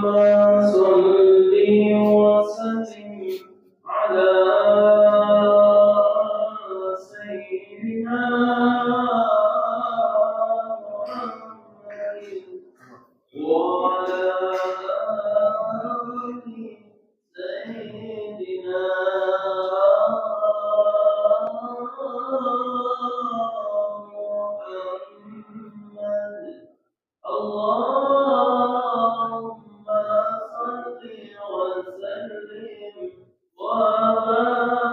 صل وسلم على سيدنا محمد وعلى آل سيدنا محمد اللهم صل وسلم وبارك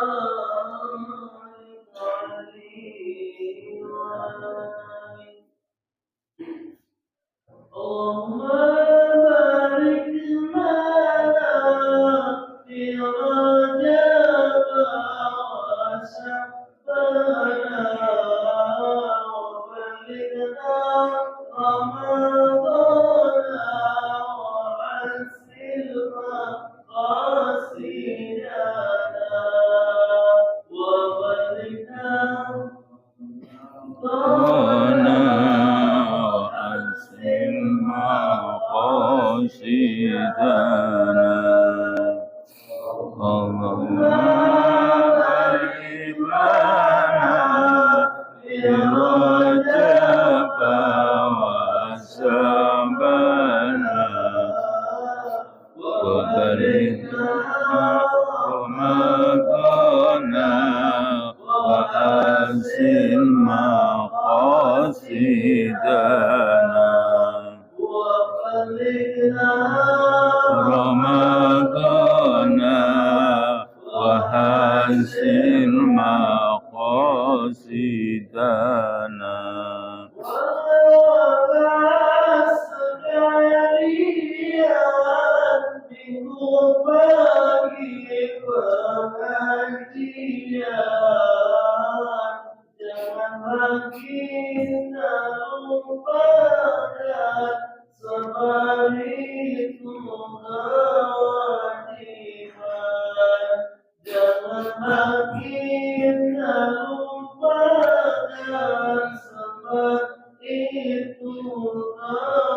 عليه اللهم بارك لنا في رجب وشعبان وبلغنا رمضان وحسن مقاصدنا وبلغنا وأحسن مقاصدنا اللهم بارك لنا في رجب وشعبان وبلغنا رمضان وأحسن مقاصدنا وبلغنا رمضان وحسن مقاصدنا kita lupakan sebagai kewajiban. Janganlah kita lupakan sebagai kewajiban.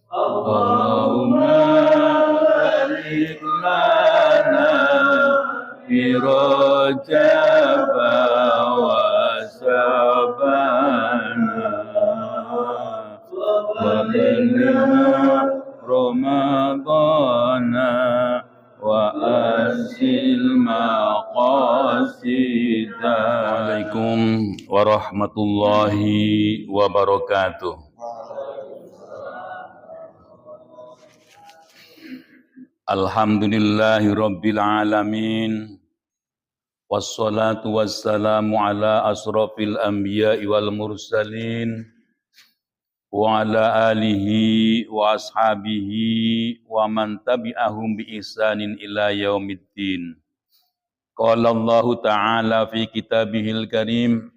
Allahumma barik lana fi Rajab wa Sya'ban wa balighna Ramadan wa asil maqasidana. Assalamualaikum warahmatullahi wabarakatuh. Alhamdulillahi rabbil alamin. Wassalatu wassalamu ala asrafil anbiya'i wal mursalin wa ala alihi wa ashabihi wa man tabi'ahum bi ihsanin ila yaumiddin. Qala Allah ta'ala fi kitabihil karim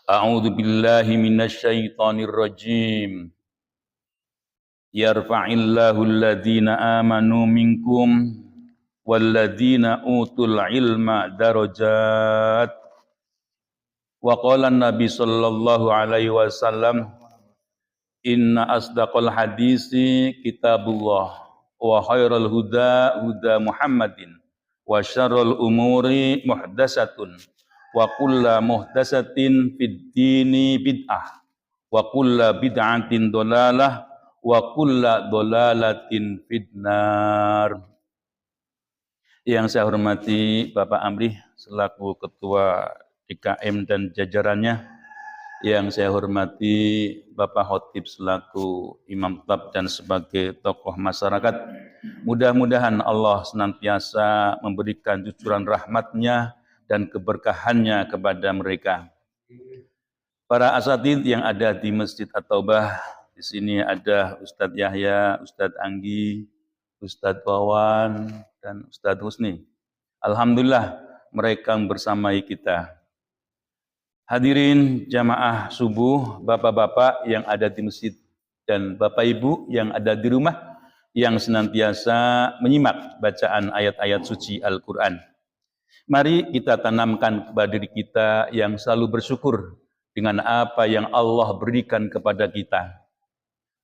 A'udzu billahi minasy syaithanir rajim. Yarfa'illahu alladhina amanu minkum walladzina utul ilma darajat. Wa qala an-nabi sallallahu alaihi wasallam inna asdaqal hadisi kitabullah wa khairal huda huda Muhammadin wa syarrul umuri muhdatsatun wa kullu muhdatsatin fid dini bid'ah wa kullu bid'atin dhalalah wa kullu dhalalatin fidnar. Yang saya hormati Bapak Amri selaku Ketua DKM dan jajarannya, yang saya hormati Bapak Khotib selaku Imam Tab dan sebagai tokoh masyarakat. Mudah-mudahan Allah senantiasa memberikan cucuran rahmatnya dan keberkahannya kepada mereka. Para asatidz yang ada di Masjid At-Taubah, di sini ada Ustadz Yahya, Ustadz Anggi, Ustadz Wawan, dan Ustadz Husni. Alhamdulillah mereka bersamai kita. Hadirin jamaah subuh, bapak-bapak yang ada di masjid dan bapak ibu yang ada di rumah yang senantiasa menyimak bacaan ayat-ayat suci Al-Quran. Mari kita tanamkan kepada diri kita yang selalu bersyukur dengan apa yang Allah berikan kepada kita.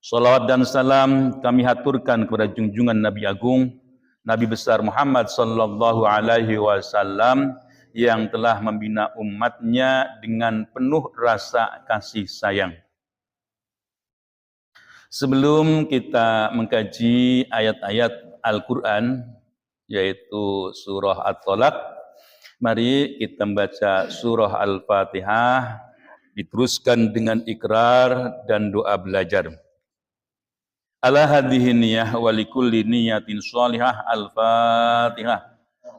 Salawat dan salam kami haturkan kepada junjungan Nabi Agung, Nabi besar Muhammad sallallahu alaihi wasallam yang telah membina umatnya dengan penuh rasa kasih sayang. Sebelum kita mengkaji ayat-ayat Al-Quran, yaitu surah At-Tolaq, mari kita membaca surah Al-Fatihah, diteruskan dengan ikrar dan doa belajar. Ala hadhihi niyah wa likulli niyatin sholihah. Al-Fatihah.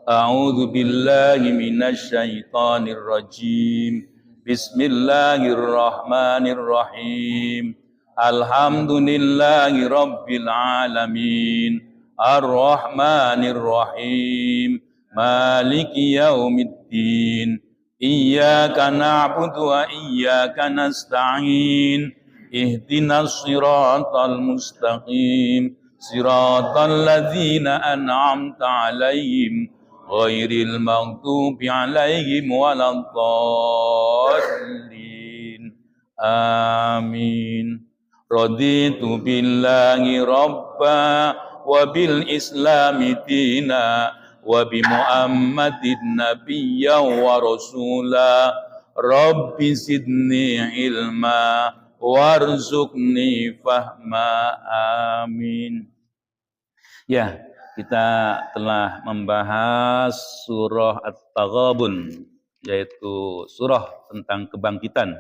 A'udzu billahi minasy syaithanir rajim. Bismillahirrahmanirrahim. Alhamdulillahi rabbil alamin. Ar-Rahmanir Rahim. Maliki yaumiddin. Iyyaka na'budu wa iyyaka nasta'in. Ihdinas siratal mustaqim. Siratal ladzina an'amta 'alaihim ghairil maghdubi 'alaihim waladdallin. Amin. Raditu billahi rabba wa bil islami dina wa bi muhammadin nabiyya wa rasula. Rabbi zidni ilma warzuqni fahma. Amin. Ya, kita telah membahas surah At-Taghabun, yaitu surah tentang kebangkitan.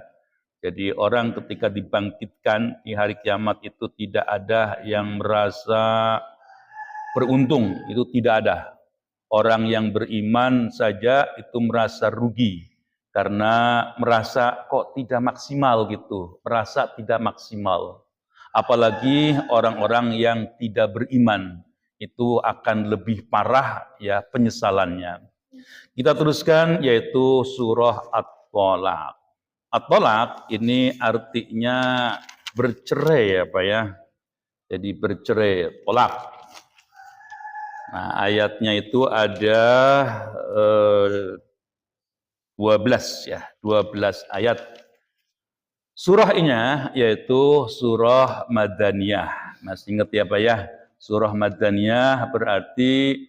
Jadi orang ketika dibangkitkan di hari kiamat itu tidak ada yang merasa beruntung, itu tidak ada. Orang yang beriman saja itu merasa rugi karena merasa kok tidak maksimal gitu, merasa tidak maksimal. Apalagi orang-orang yang tidak beriman, itu akan lebih parah ya penyesalannya. Kita teruskan yaitu surah At-Tolaq. At-Tolaq ini artinya bercerai ya Pak ya. Jadi bercerai, tolak. Nah, ayatnya itu ada 12 ya, 12 ayat. Surahnya yaitu surah Madaniyah. Masih ingat ya Pak ya? Surah Madaniyah berarti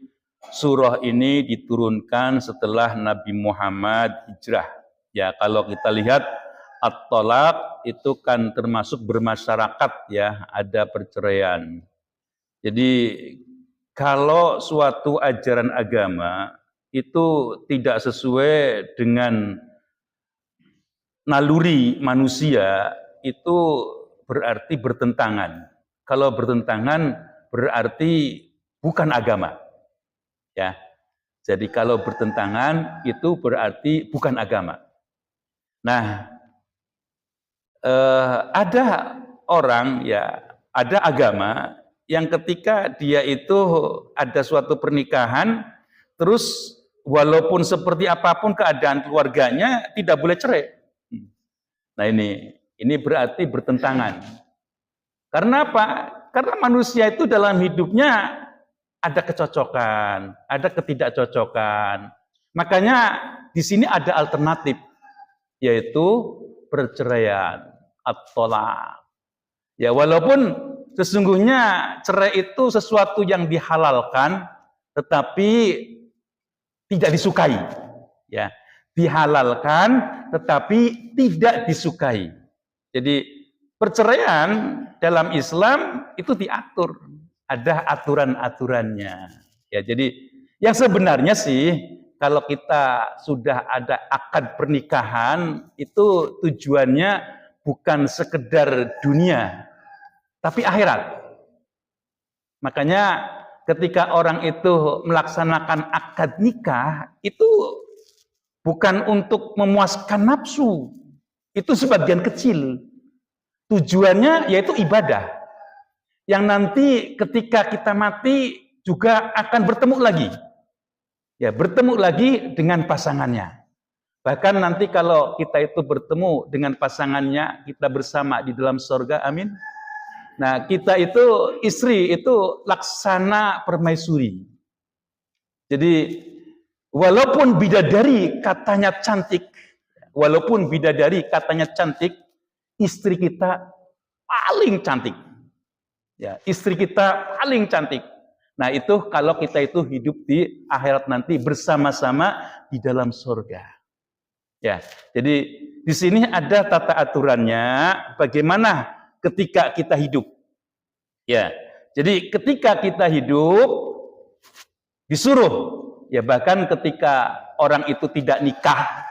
surah ini diturunkan setelah Nabi Muhammad hijrah. Ya, kalau kita lihat At-Tolaq itu kan termasuk bermasyarakat ya, ada perceraian. Jadi kalau suatu ajaran agama itu tidak sesuai dengan naluri manusia, itu berarti bertentangan. Kalau bertentangan berarti bukan agama. Ya. Jadi kalau bertentangan itu berarti bukan agama. Nah, ada orang ya, ada agama yang ketika dia itu ada suatu pernikahan, terus walaupun seperti apapun keadaan keluarganya tidak boleh cerai. Nah ini berarti bertentangan. Karena apa? Karena manusia itu dalam hidupnya ada kecocokan, ada ketidakcocokan. Makanya di sini ada alternatif, yaitu perceraian, at-tolaq. Ya, walaupun sesungguhnya cerai itu sesuatu yang dihalalkan, tetapi tidak disukai. Ya, dihalalkan, tetapi tidak disukai. Jadi perceraian dalam Islam itu diatur, ada aturan-aturannya. Ya, jadi yang sebenarnya sih, kalau kita sudah ada akad pernikahan, itu tujuannya bukan sekedar dunia, tapi akhirat. Makanya ketika orang itu melaksanakan akad nikah, itu bukan untuk memuaskan nafsu, itu sebagian kecil. Tujuannya yaitu ibadah, yang nanti ketika kita mati juga akan bertemu lagi. Ya, bertemu lagi dengan pasangannya. Bahkan nanti kalau kita itu bertemu dengan pasangannya, kita bersama di dalam surga, amin. Nah, kita itu istri itu laksana permaisuri. Jadi walaupun bidadari katanya cantik, istri kita paling cantik. Ya, istri kita paling cantik. Nah, itu kalau kita itu hidup di akhirat nanti bersama-sama di dalam surga. Ya, jadi di sini ada tata aturannya bagaimana ketika kita hidup. Ya, jadi ketika kita hidup disuruh, ya bahkan ketika orang itu tidak nikah,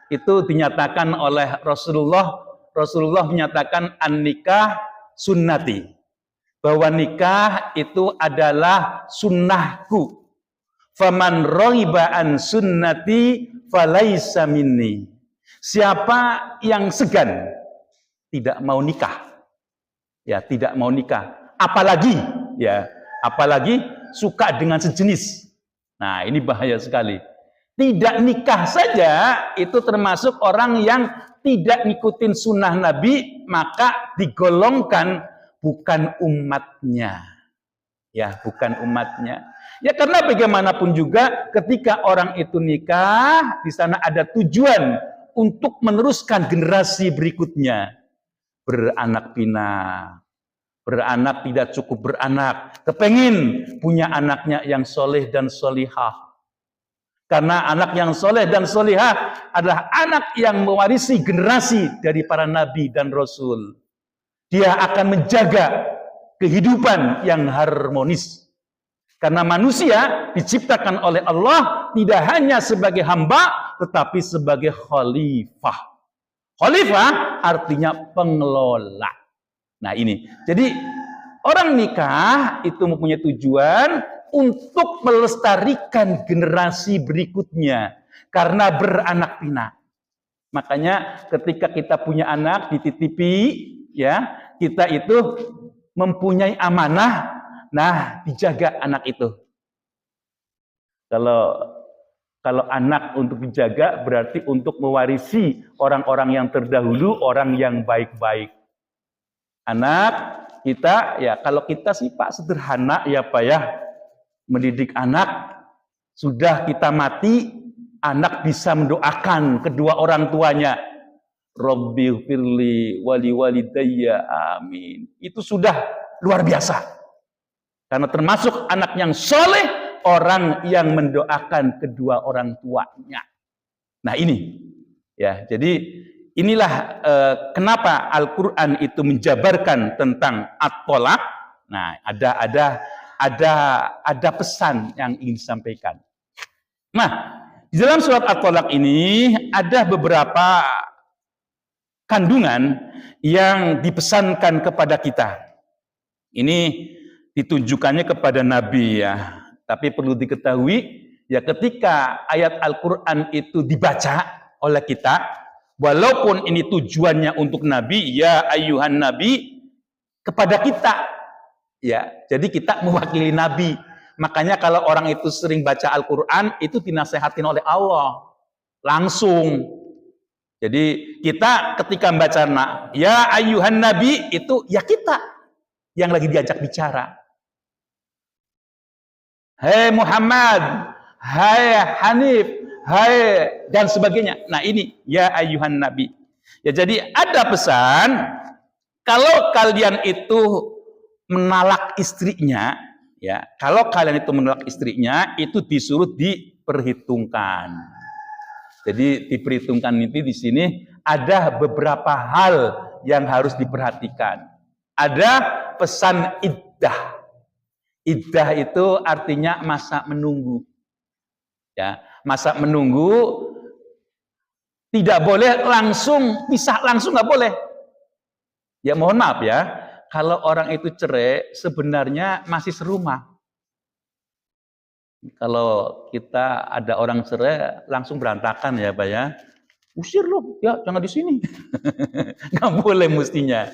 itu dinyatakan oleh Rasulullah menyatakan an-nikah sunnati, bahwa nikah itu adalah sunnahku. Faman raghiba an sunnati falaisa minni. Siapa yang segan tidak mau nikah, ya tidak mau nikah, apalagi suka dengan sejenis. Nah, ini bahaya sekali. Tidak nikah saja itu termasuk orang yang tidak ngikutin sunnah Nabi, maka digolongkan bukan umatnya. Ya, bukan umatnya. Ya, karena bagaimanapun juga ketika orang itu nikah, di sana ada tujuan untuk meneruskan generasi berikutnya. Beranak pinak. Beranak tidak cukup beranak. Kepengin punya anaknya yang soleh dan solihah. Karena anak yang soleh dan solihah adalah anak yang mewarisi generasi dari para nabi dan rasul. Dia akan menjaga kehidupan yang harmonis. Karena manusia diciptakan oleh Allah tidak hanya sebagai hamba, tetapi sebagai khalifah. Khalifah artinya pengelola. Nah ini, jadi orang nikah itu mempunyai tujuan untuk melestarikan generasi berikutnya. Karena beranak pinak. Makanya ketika kita punya anak dititipi, ya kita itu mempunyai amanah, nah dijaga anak itu. Kalau anak untuk dijaga berarti untuk mewarisi orang-orang yang terdahulu, orang yang baik-baik. Anak kita, ya kalau kita sih Pak sederhana ya Pak ya, mendidik anak, sudah kita mati, anak bisa mendoakan kedua orang tuanya. Rabbighfirli wali walidayya amin. Itu sudah luar biasa. Karena termasuk anak yang soleh, orang yang mendoakan kedua orang tuanya. Nah ini, ya jadi inilah kenapa Al-Quran itu menjabarkan tentang at-tolak. Nah ada pesan yang ingin disampaikan. Nah di dalam surat at-tolak ini ada beberapa kandungan yang dipesankan kepada kita. Ini ditunjukkannya kepada Nabi ya. Tapi perlu diketahui ya ketika ayat Al-Quran itu dibaca oleh kita, walaupun ini tujuannya untuk Nabi, ya ayyuhan Nabi, kepada kita. Ya, jadi kita mewakili Nabi. Makanya kalau orang itu sering baca Al-Quran, itu dinasehatin oleh Allah. Langsung. Jadi kita ketika membaca ya ayyuhan Nabi, itu ya kita yang lagi diajak bicara. Hai Muhammad, hai Hanif, hai dan sebagainya. Nah ini ya ayyuhan Nabi. Ya jadi ada pesan, kalau kalian itu menalak istrinya, ya kalau kalian itu menalak istrinya, itu disuruh diperhitungkan. Jadi diperhitungkan itu di sini ada beberapa hal yang harus diperhatikan. Ada pesan iddah. Iddah itu artinya masa menunggu. Ya, masa menunggu tidak boleh langsung pisah, langsung nggak boleh. Ya mohon maaf ya, kalau orang itu cerai sebenarnya masih serumah. Kalau kita ada orang cerai langsung berantakan ya Pak ya. Usir loh, ya jangan di sini. Nggak boleh mestinya.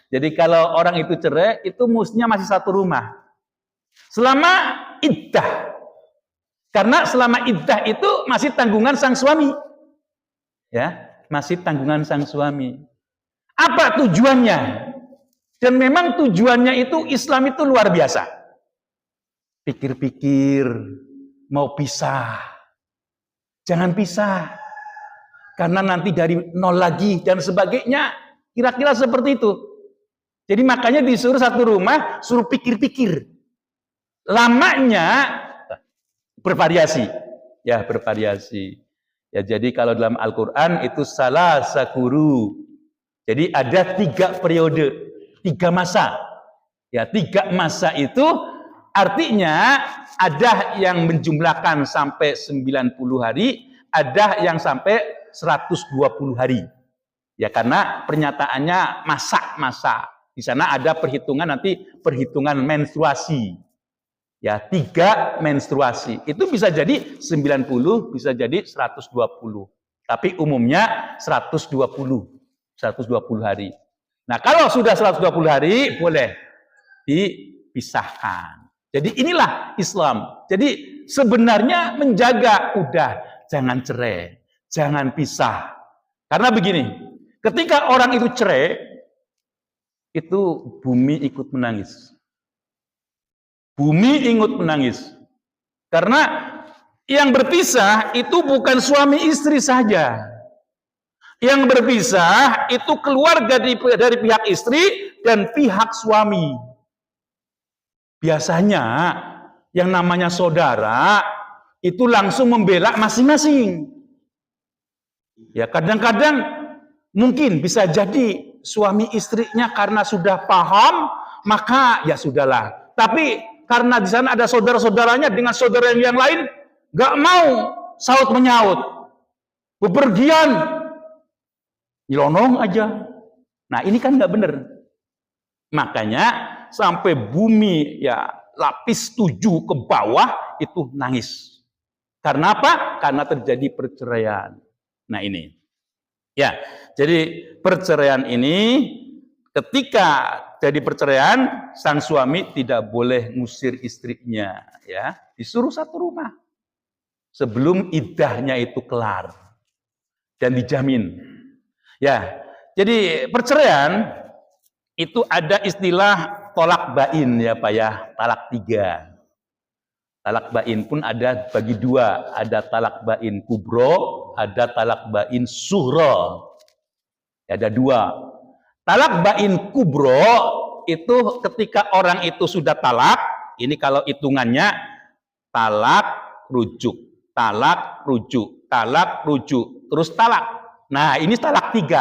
Jadi kalau orang itu cerai itu mestinya masih satu rumah. Selama iddah. Karena selama iddah itu masih tanggungan sang suami. Ya, masih tanggungan sang suami. Apa tujuannya? Dan memang tujuannya itu Islam itu luar biasa. Pikir-pikir mau pisah. Jangan pisah. Karena nanti dari nol lagi dan sebagainya. Kira-kira seperti itu. Jadi makanya disuruh satu rumah, suruh pikir-pikir. Lamanya bervariasi. Ya, bervariasi. Ya, jadi kalau dalam Al-Quran itu salah sakuru. Jadi ada 3 periode, 3 masa. Ya, 3 masa itu artinya ada yang menjumlahkan sampai 90 hari, ada yang sampai 120 hari. Ya, karena pernyataannya masa-masa. Di sana ada perhitungan nanti perhitungan menstruasi. Ya, 3 menstruasi. Itu bisa jadi 90, bisa jadi 120. Tapi umumnya 120 hari. Nah, kalau sudah 120 hari boleh dipisahkan. Jadi inilah Islam. Jadi sebenarnya menjaga, udah jangan cerai, jangan pisah. Karena begini, ketika orang itu cerai, itu bumi ikut menangis. Bumi ikut menangis. Karena yang berpisah itu bukan suami istri saja. Yang berpisah itu keluarga dari pihak istri dan pihak suami. Biasanya yang namanya saudara itu langsung membela masing-masing. Ya, kadang-kadang mungkin bisa jadi suami istrinya karena sudah paham, maka ya sudahlah. Tapi karena di sana ada saudara-saudaranya dengan saudara yang lain, nggak mau saut menyaut, bepergian, nyelonong aja. Nah, ini kan nggak benar. Makanya sampai bumi ya lapis 7 ke bawah itu nangis. Karena apa? Karena terjadi perceraian. Nah, ini. Ya, jadi perceraian ini ketika jadi perceraian, sang suami tidak boleh ngusir istrinya, ya, disuruh satu rumah sebelum iddahnya itu kelar dan dijamin. Ya, jadi perceraian itu ada istilah tolak bain ya Pak ya, talak 3. Talak bain pun ada bagi 2, ada talak bain kubro, ada talak bain sughra. Ada 2. Talak bain kubro itu ketika orang itu sudah talak, ini kalau hitungannya talak rujuk, talak rujuk, talak rujuk, terus talak. Nah, ini talak 3.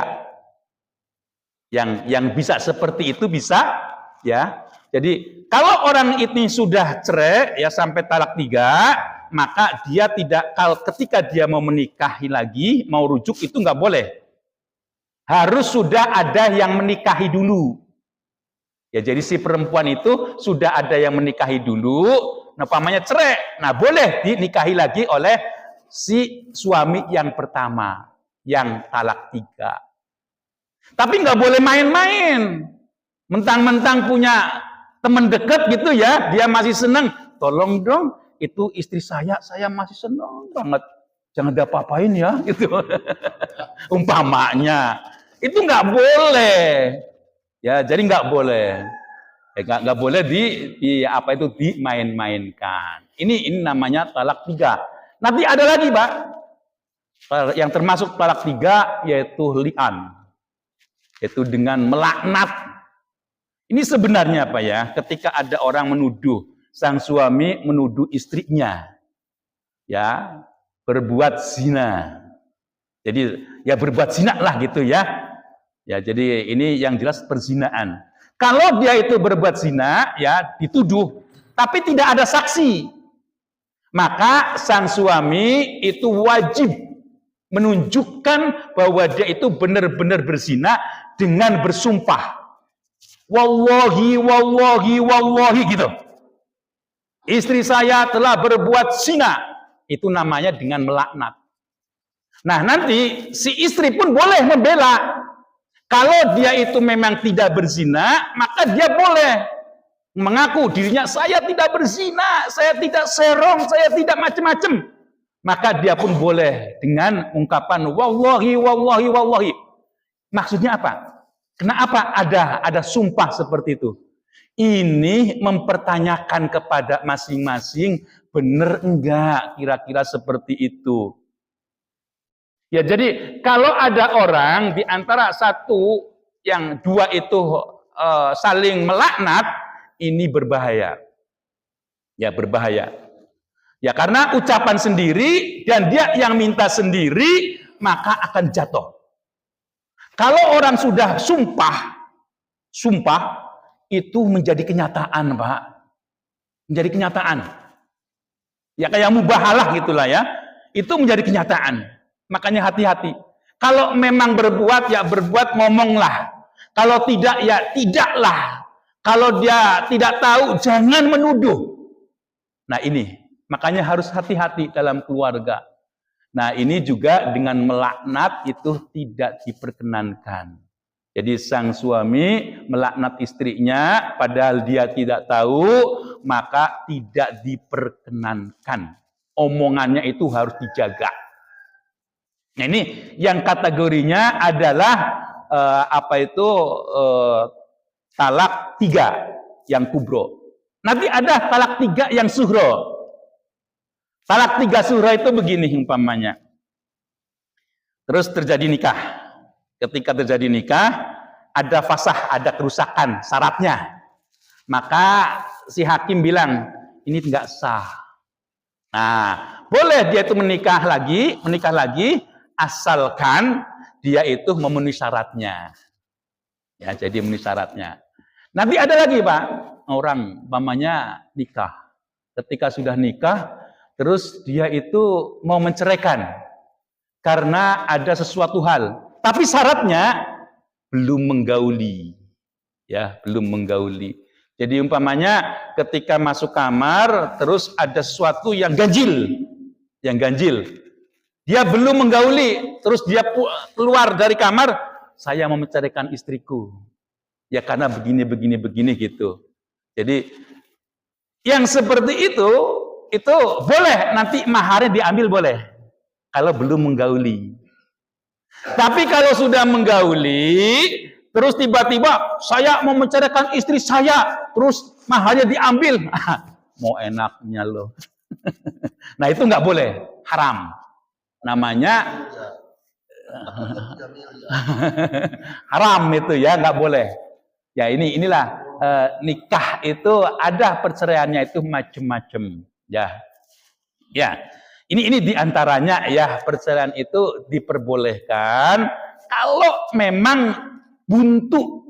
Yang bisa seperti itu bisa, ya. Jadi kalau orang ini sudah cerai ya sampai talak 3, maka dia tidak, ketika dia mau menikahi lagi, mau rujuk itu nggak boleh. Harus sudah ada yang menikahi dulu. Ya, jadi si perempuan itu sudah ada yang menikahi dulu, nah pamannya cerai, nah boleh dinikahi lagi oleh si suami yang pertama, yang talak 3. Tapi nggak boleh main-main. Mentang-mentang punya teman dekat gitu ya, dia masih senang, tolong dong, itu istri saya masih senang banget. Jangan diapa-apain ya, gitu. Umpamanya. Itu nggak boleh. Ya, jadi nggak boleh. Nggak boleh dimain-mainkan. Ini namanya talak 3. Nanti ada lagi, Pak. Yang termasuk talak 3 yaitu li'an. Yaitu dengan melaknat. Ini sebenarnya Pak ya, ketika ada orang menuduh, sang suami menuduh istrinya, ya, berbuat zina. Jadi ya berbuat zina lah gitu ya. Ya, jadi ini yang jelas perzinaan. Kalau dia itu berbuat zina, ya dituduh, tapi tidak ada saksi, maka sang suami itu wajib menunjukkan bahwa dia itu benar-benar berzina dengan bersumpah. Wallahi, wallahi, wallahi gitu. Istri saya telah berbuat zina. Itu namanya dengan melaknat. Nah, nanti si istri pun boleh membela. Kalau dia itu memang tidak berzina, maka dia boleh mengaku dirinya, saya tidak berzina, saya tidak serong, saya tidak macam-macam. Maka dia pun boleh dengan ungkapan wallahi, wallahi, wallahi. Maksudnya apa? Kenapa ada sumpah seperti itu? Ini mempertanyakan kepada masing-masing, benar enggak kira-kira seperti itu. Ya, jadi kalau ada orang di antara satu yang 2 itu saling melaknat, ini berbahaya. Ya, berbahaya. Ya, karena ucapan sendiri dan dia yang minta sendiri, maka akan jatuh. Kalau orang sudah sumpah itu menjadi kenyataan, Pak. Menjadi kenyataan. Ya kayak mubahalah gitulah ya. Itu menjadi kenyataan. Makanya hati-hati. Kalau memang berbuat, ya berbuat, ngomonglah. Kalau tidak, ya tidaklah. Kalau dia tidak tahu, jangan menuduh. Nah ini, makanya harus hati-hati dalam keluarga. Nah ini juga dengan melaknat itu tidak diperkenankan. Jadi sang suami melaknat istrinya padahal dia tidak tahu, maka tidak diperkenankan. Omongannya itu harus dijaga. Nah ini yang kategorinya adalah talak 3 yang kubro. Nanti ada talak 3 yang suhro. Talak 3 suhro itu begini umpamanya. Terus terjadi nikah. Ketika terjadi nikah, ada fasah, ada kerusakan syaratnya. Maka si hakim bilang, ini tidak sah. Nah, boleh dia itu menikah lagi, asalkan dia itu memenuhi syaratnya. Ya, jadi memenuhi syaratnya. Nanti ada lagi, Pak, orang umpamanya nikah. Ketika sudah nikah, terus dia itu mau menceraikan karena ada sesuatu hal. Tapi syaratnya belum menggauli. Ya, belum menggauli. Jadi umpamanya ketika masuk kamar terus ada sesuatu yang ganjil. Yang ganjil. Dia belum menggauli, terus dia keluar dari kamar, saya mau menceraikan istriku. Ya karena begini gitu. Jadi yang seperti itu boleh nanti maharnya diambil boleh. Kalau belum menggauli. Tapi kalau sudah menggauli, terus tiba-tiba saya mau menceraikan istri saya, terus maharnya diambil. Mau enaknya loh. Nah itu nggak boleh, haram. Namanya haram itu ya, nggak boleh. Ya inilah nikah itu ada perceraiannya itu macam-macam. Ya. Ini diantaranya ya perceraian itu diperbolehkan kalau memang buntu.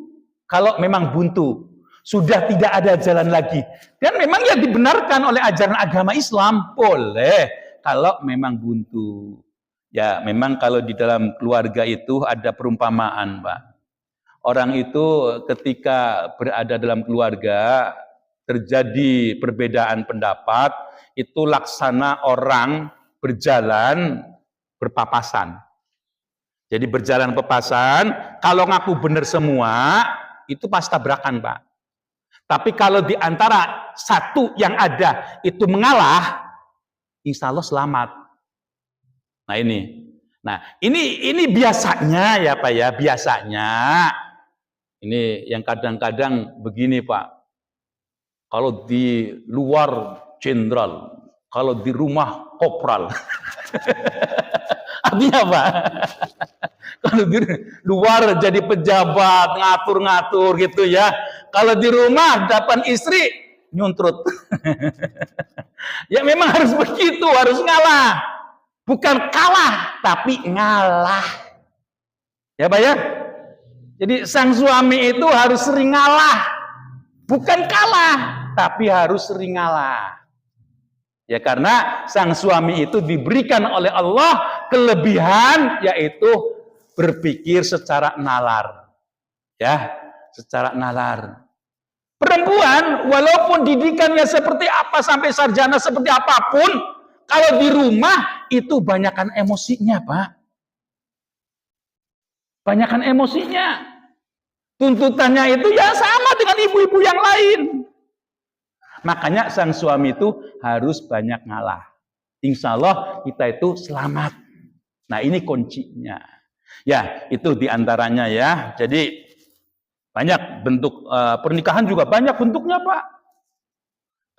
Kalau memang buntu, sudah tidak ada jalan lagi. Dan memang ya dibenarkan oleh ajaran agama Islam, boleh kalau memang buntu. Ya, memang kalau di dalam keluarga itu ada perumpamaan, Pak. Orang itu ketika berada dalam keluarga, terjadi perbedaan pendapat, itu laksana orang berjalan berpapasan. Jadi berjalan papasan, kalau ngaku benar semua, itu pasti tabrakan, Pak. Tapi kalau di antara satu yang ada itu mengalah, insya Allah selamat. Nah ini biasanya ya Pak ya, biasanya ini yang kadang-kadang begini Pak. Kalau di luar jenderal, kalau di rumah kopral. Artinya apa? Kalau di luar jadi pejabat, ngatur-ngatur gitu ya. Kalau di rumah dapat istri, nyuntrut. Ya memang harus begitu, harus ngalah. Bukan kalah, tapi ngalah. Ya Pak ya? Jadi sang suami itu harus sering ngalah. Bukan kalah, tapi harus sering ngalah. Ya karena sang suami itu diberikan oleh Allah kelebihan yaitu berpikir secara nalar. Ya, secara nalar. Perempuan walaupun didikannya seperti apa sampai sarjana seperti apapun, kalau di rumah itu banyakan emosinya, Pak. Banyakan emosinya. Tuntutannya itu ya sama dengan ibu-ibu yang lain. Makanya sang suami itu harus banyak ngalah. Insya Allah kita itu selamat. Nah ini kuncinya. Ya itu diantaranya ya. Jadi banyak bentuk pernikahan juga banyak bentuknya Pak.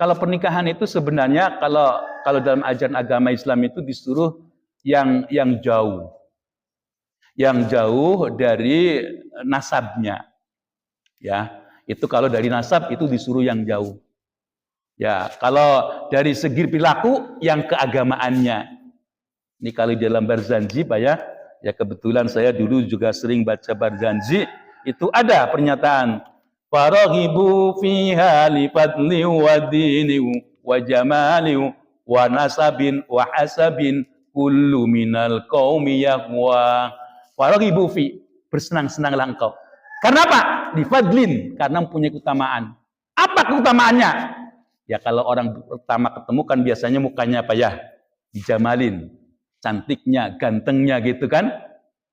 Kalau pernikahan itu sebenarnya kalau dalam ajaran agama Islam itu disuruh yang jauh. Yang jauh dari nasabnya. Ya, itu kalau dari nasab itu disuruh yang jauh. Ya, kalau dari segi perilaku yang keagamaannya. Ini kalau di dalam Barzanji Pak ya, ya kebetulan saya dulu juga sering baca Barzanji, itu ada pernyataan faraghibu fiha li fadli wa dini wa jamali wa nasabin wa hasabin kullu minal qaumi yaqwa. Faraghibu fi, bersenang-senanglah engkau. Karena apa? Li fadlin, karena mempunyai keutamaan. Apa keutamaannya? Ya kalau orang pertama ketemu kan biasanya mukanya apa ya? Dijamalin, cantiknya, gantengnya gitu kan.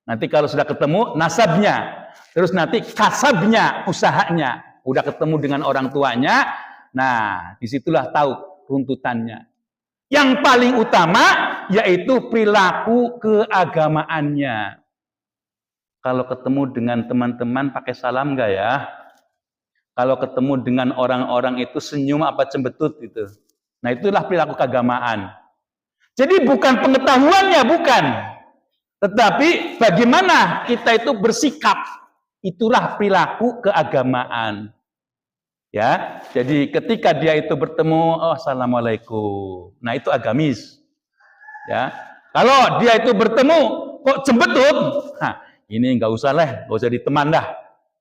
Nanti kalau sudah ketemu nasabnya, terus nanti kasabnya, usahanya. Udah ketemu dengan orang tuanya, nah disitulah tahu runtutannya. Yang paling utama yaitu perilaku keagamaannya. Kalau ketemu dengan teman-teman pakai salam enggak ya? Kalau ketemu dengan orang-orang itu senyum apa cembetut gitu. Nah itulah perilaku keagamaan. Jadi bukan pengetahuannya, bukan. Tetapi bagaimana kita itu bersikap. Itulah perilaku keagamaan. Ya, jadi ketika dia itu bertemu, oh, assalamualaikum. Nah itu agamis. Ya, kalau dia itu bertemu kok cembetut, nah ini nggak usah lah, nggak usah diteman dah.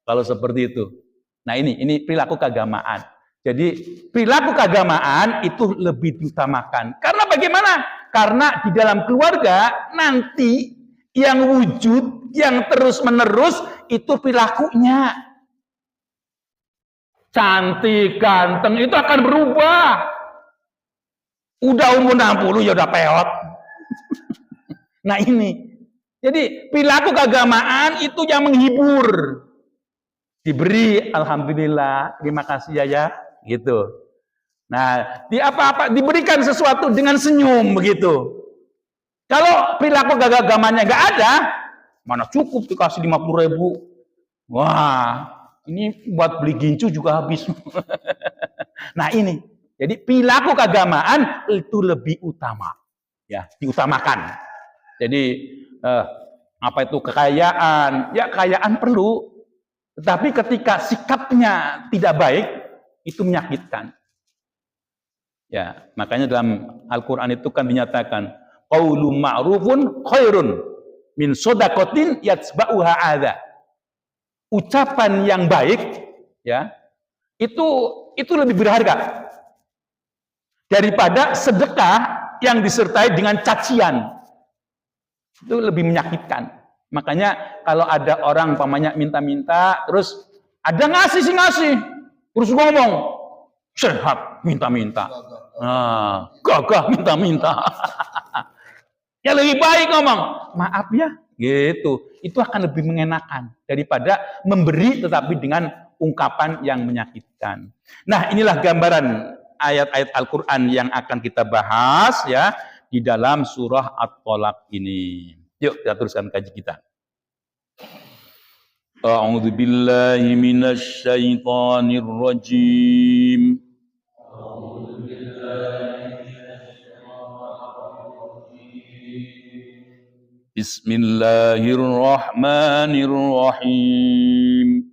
Kalau seperti itu. Nah ini perilaku keagamaan. Jadi perilaku keagamaan itu lebih diutamakan. Karena bagaimana? Karena di dalam keluarga nanti yang wujud, yang terus-menerus itu perilakunya. Cantik, ganteng itu akan berubah. Udah umur 60 ya udah peot. Nah ini. Jadi perilaku keagamaan itu yang menghibur. Diberi, alhamdulillah, terima kasih ya, gitu. Nah, diberikan sesuatu dengan senyum begitu. Kalau perilaku keagamaannya nggak ada, mana cukup dikasih 50.000. Wah, ini buat beli gincu juga habis. Nah ini, jadi perilaku keagamaan itu lebih utama, ya, diutamakan. Jadi apa itu kekayaan? Ya kekayaan perlu. Tetapi ketika sikapnya tidak baik, itu menyakitkan. Ya, makanya dalam Al-Quran itu kan dinyatakan, qaulun ma'rufun khairun min shadaqatin yatsba'uha adza. Ucapan yang baik, ya, itu lebih berharga daripada sedekah yang disertai dengan cacian. Itu lebih menyakitkan. Makanya kalau ada orang umpamanya minta-minta, terus ada ngasih, terus ngomong, sehat minta-minta, nah, gagah minta-minta. Ya lebih baik ngomong, maaf ya, gitu. Itu akan lebih mengenakan daripada memberi tetapi dengan ungkapan yang menyakitkan. Nah inilah gambaran ayat-ayat Al-Quran yang akan kita bahas ya di dalam surah At-Tolaq ini. Yuk kita teruskan kaji kita. A'udzu billahi minasy syaithanir rajim. Bismillahirrahmanirrahim.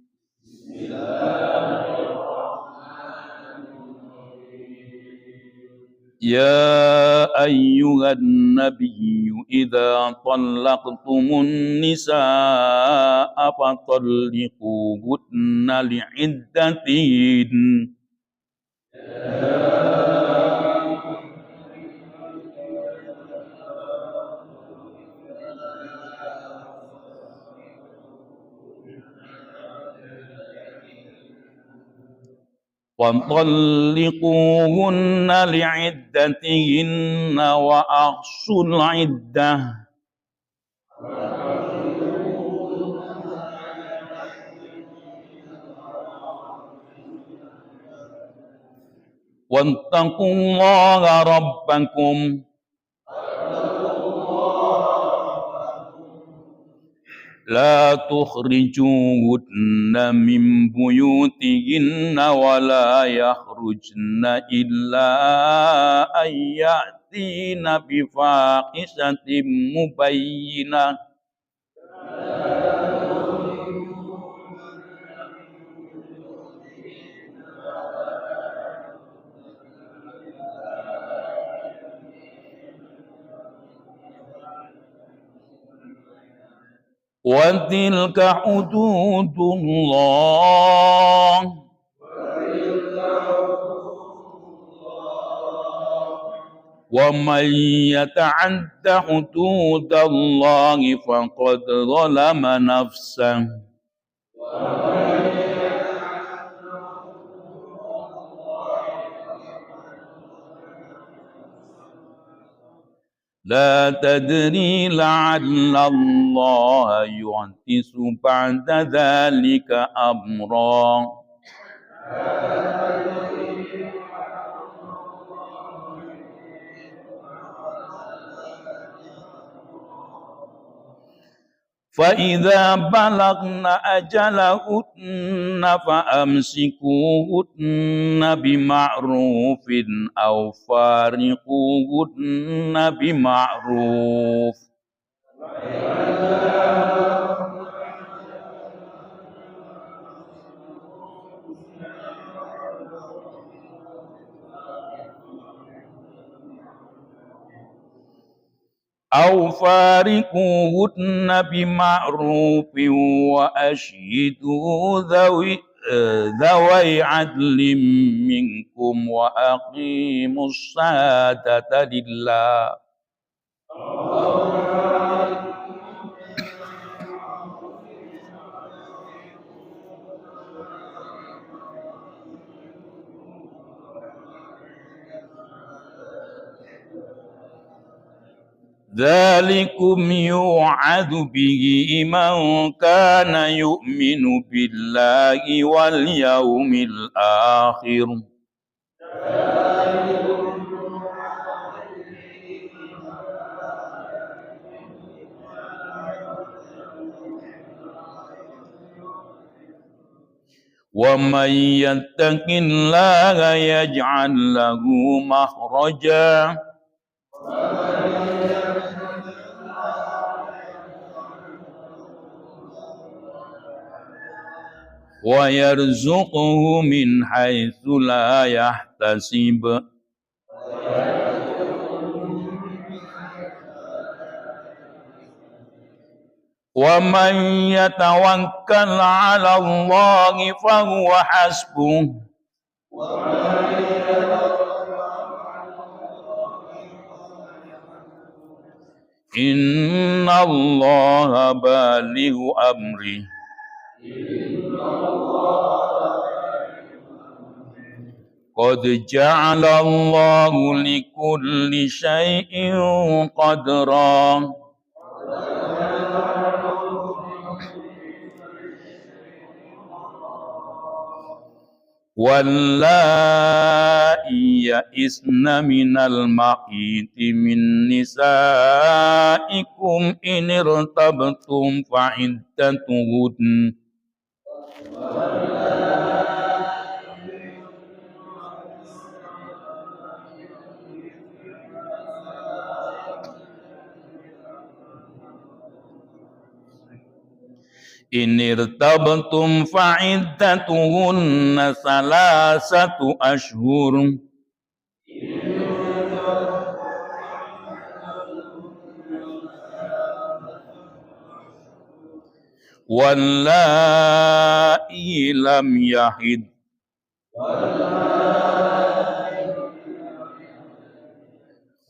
Ya ayyuhan nabiyyu idza talaqtumun nisaa fatalliquhunna li'iddatin. وَطَلِّقُوهُنَّ لِعِدَّتِهِنَّ وَأَحْصُوا الْعِدَّةَ وَاتَّقُوا اللَّهَ رَبَّكُمْ لا تخرجوهن من بيوتهن ولا يخرجن إلا أن يأتين بفاحشة مبينة Wa tilka hududullah wa man yata'adda hududallahi faqad zalama nafsahu la tadri la'alla Allah yuhdisu ba'da dhalika amra. فإذا بلغن أجلهن فأمسكوهن بمعروف أو فارقوهن بمعروف وأشهدوا ذوي عدل منكم وأقيموا الشهادة لله ذلكم يوعظ به من كان يؤمن بالله واليوم الآخر ومن يتق الله يجعل له مخرجا ويرزقه من حيث لا يحتسب ومن يتوكل على الله فهو حسبه إن الله بالغ أمره قد جعل الله لكل شيء قدرا واللائي يئسن من المحيض من نسائكم إن ارتبتم فعدتهن إن ارتبتم فعدتهن 3 أشهر واللائي لم يحض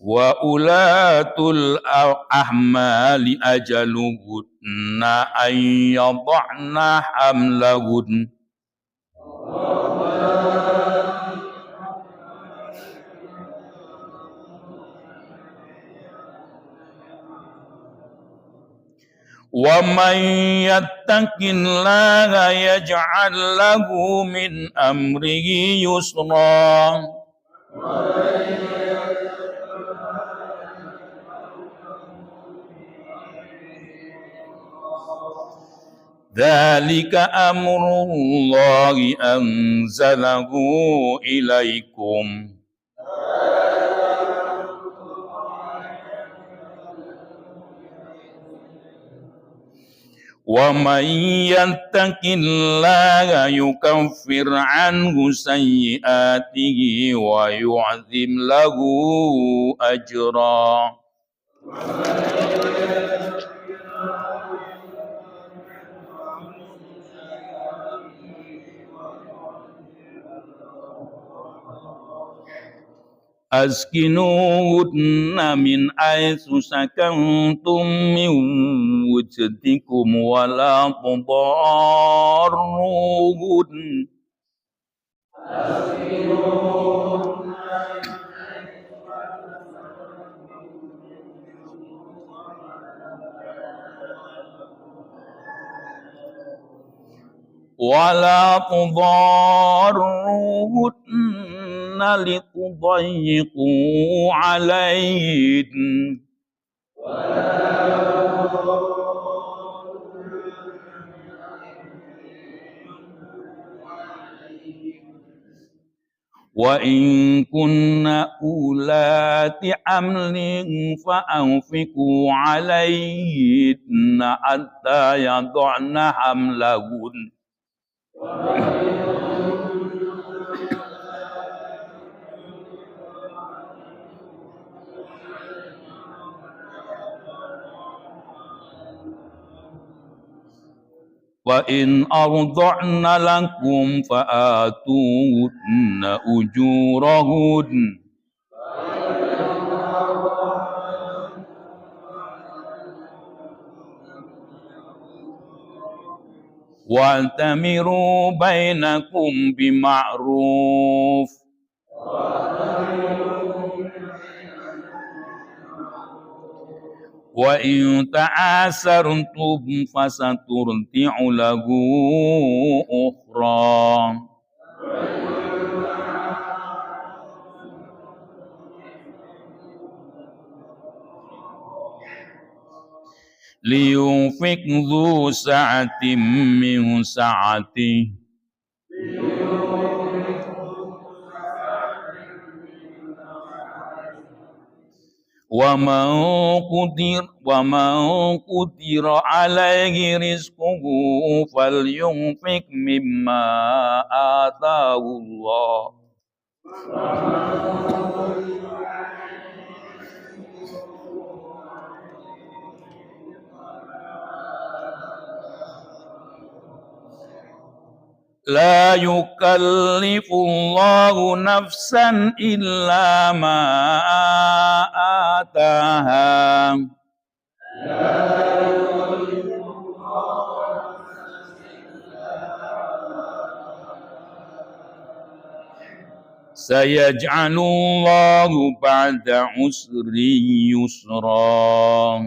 وأولاة الأحمال أجلهن أن يضعن حملهن ومن يتق الله يجعل له من أمره يسرا ذلك أمر الله أنزله إليكم ومن يتق الله يكفر عنه سيئاته ويعظم له أجرا askinuhunna min aitsu sakantum min wujdikum wa la tudarruhun wala tudarruhunna litudayyiqu alaihin wa in kunna ulati amlin fa anfiqu alaihinna hatta yad'na hamlahun wa in arda'na lakum fa'atuhunna ujurahun wa'tamiru bainakum bima'ruf wa in ta'asartum fasaturdi'u lahu ukhra liyunfiq dhu sa'atin min sa'atihi wa man qudira alaihi rizquhu falyunfiq mimma ataahu Allah la yukallifullahu nafsan illa ma ataha sayaj'alullahu ba'da usri yusra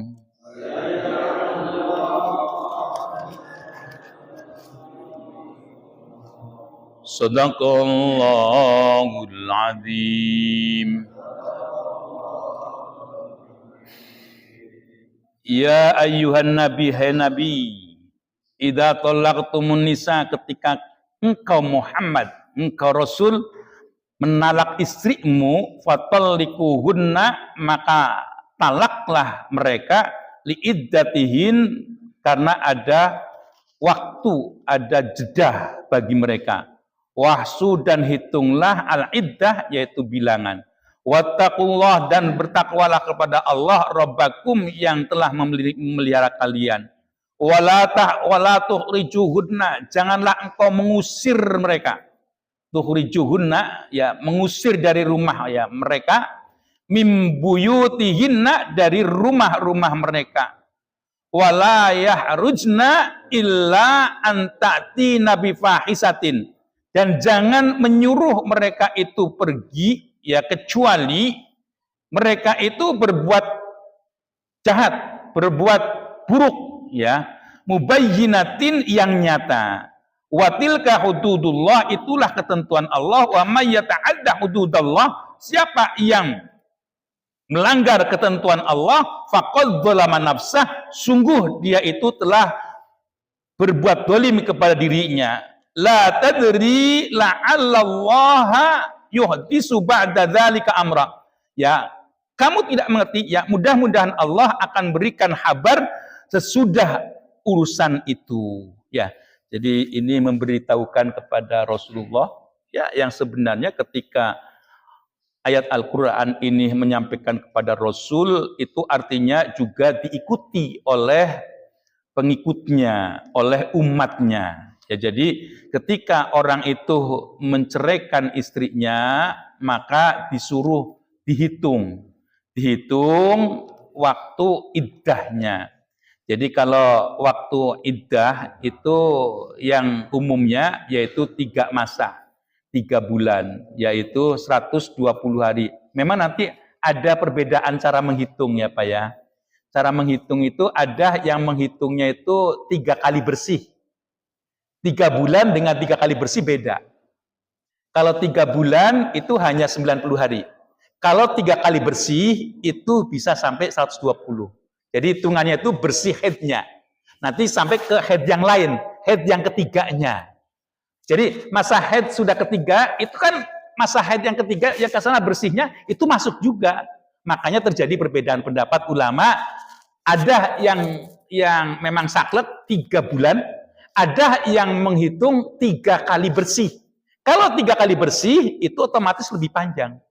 Sadaqallahul azim. Ya ayyuhan nabi, hai nabi, idza talaqtumun nisa, ketika engkau Muhammad, engkau Rasul menalak istrimu, fatalliquhunna, maka talaklah mereka liiddatihin, karena ada waktu, ada jeda bagi mereka. Wahsu, dan hitunglah al-iddah, yaitu bilangan. Wattaqullah, dan bertakwalah kepada Allah Rabbakum, yang telah memelihara kalian. Wala tuhrijuhunna, janganlah engkau mengusir mereka. Tuhrijuhunna, ya, mengusir dari rumah, ya, mereka. Mimbuyutihinna, dari rumah-rumah mereka. Wala yahrujna illa antati nabi fahisatin, dan jangan menyuruh mereka itu pergi, ya, kecuali mereka itu berbuat jahat, berbuat buruk, ya, mubayyinatin, yang nyata. Wa tilka hududullah, itulah ketentuan Allah. Wa may yata'adda hududallah, siapa yang melanggar ketentuan Allah, faqad dzalama nafsah, sungguh dia itu telah berbuat zalim kepada dirinya. La tadri la'allallaha yuhdisu ba'da dzalika amra. Ya, kamu tidak mengerti, ya, mudah-mudahan Allah akan berikan kabar sesudah urusan itu, ya. Jadi ini memberitahukan kepada Rasulullah, ya, yang sebenarnya ketika ayat Al-Quran ini menyampaikan kepada Rasul, itu artinya juga diikuti oleh pengikutnya, oleh umatnya. Ya, jadi ketika orang itu menceraikan istrinya, maka disuruh dihitung waktu iddahnya. Jadi kalau waktu iddah itu yang umumnya yaitu 3 masa, 3 bulan, yaitu 120 hari. Memang nanti ada perbedaan cara menghitung ya Pak ya. Cara menghitung itu ada yang menghitungnya itu 3 kali bersih. 3 bulan dengan 3 kali bersih beda. Kalau 3 bulan itu hanya 90 hari. Kalau 3 kali bersih itu bisa sampai 120. Jadi hitungannya itu bersih headnya. Nanti sampai ke head yang lain, head yang ketiganya. Jadi masa head sudah ketiga, itu kan masa head yang ketiga yang kesana bersihnya itu masuk juga. Makanya terjadi perbedaan pendapat ulama. Ada yang memang saklek 3 bulan, ada yang menghitung 3 kali bersih. Kalau 3 kali bersih itu otomatis lebih panjang.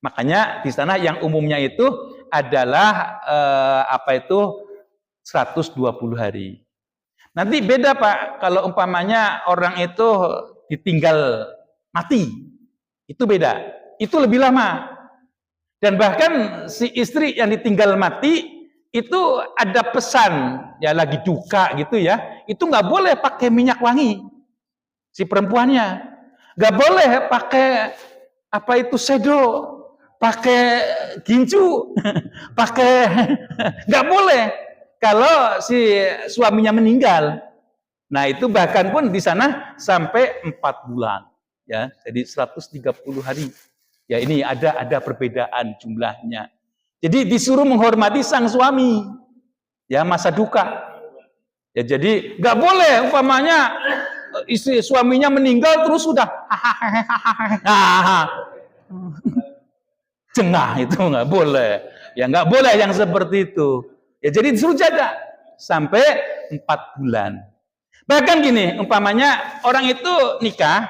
Makanya di sana yang umumnya itu adalah 120 hari. Nanti beda Pak, kalau umpamanya orang itu ditinggal mati, itu beda. Itu lebih lama. Dan bahkan si istri yang ditinggal mati itu ada pesan, ya lagi duka gitu ya, itu nggak boleh pakai minyak wangi si perempuannya, nggak boleh pakai sedo, pakai gincu, pakai nggak boleh kalau si suaminya meninggal. Nah itu bahkan pun di sana sampai 4 bulan, ya, jadi 130 hari. Ya ini ada perbedaan jumlahnya. Jadi disuruh menghormati sang suami, ya masa duka. Ya jadi nggak boleh umpamanya istri suaminya meninggal terus sudah jengah, itu nggak boleh. Ya nggak boleh yang seperti itu. Ya jadi disuruh jaga sampai 4 bulan. Bahkan gini, umpamanya orang itu nikah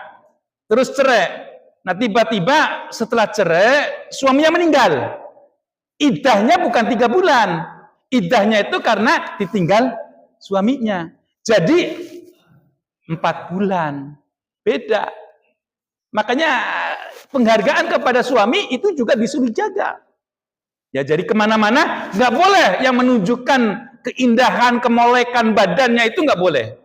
terus cerai. Nah tiba-tiba setelah cerai suaminya meninggal. Iddahnya bukan 3 bulan. Iddahnya itu karena ditinggal suaminya. Jadi 4 bulan. Beda. Makanya penghargaan kepada suami itu juga disuruh jaga. Ya jadi kemana-mana nggak boleh yang menunjukkan keindahan, kemolekan badannya itu nggak boleh.